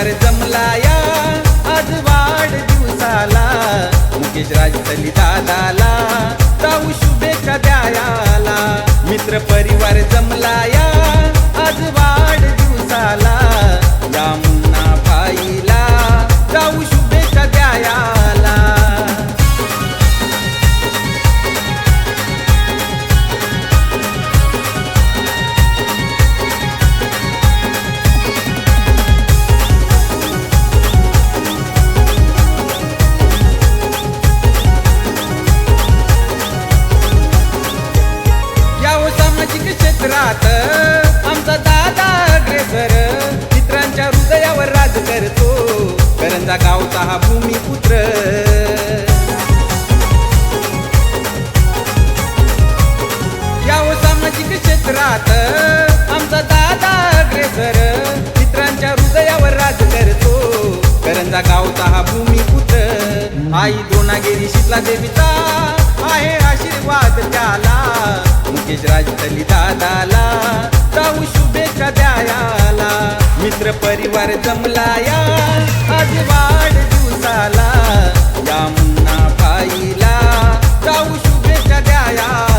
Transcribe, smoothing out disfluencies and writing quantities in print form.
परिवार जमला या आज वाढदिवसाला मुकेश राज दादाला जाऊ शुभेच्छा द्यायला। मित्र परिवार जमला या आज वाढदिवसाला या मुन्ना भाईला जाऊ शुभेच्छा द्यायला। सामाजिक क्षेत्रात आमचा दादा अग्रेसर मित्रांच्या हृदयावर राज करतो करंजा गावचा हा भूमिपुत्र। या सामाजिक क्षेत्रात आमचा दादा अग्रेसर मित्रांच्या हृदयावर राज करतो करंजा गावचा हा भूमिपुत्र। आई द्रोणागिरी शीतला देवीचा आहे आशीर्वाद त्याला मुकेश राज दादाला जाऊ शुभेच्छा द्यायला। मित्र परिवार जमला या आज वाढदिवसाला या मुन्ना भाईला जाऊ शुभेच्छा द्यायला।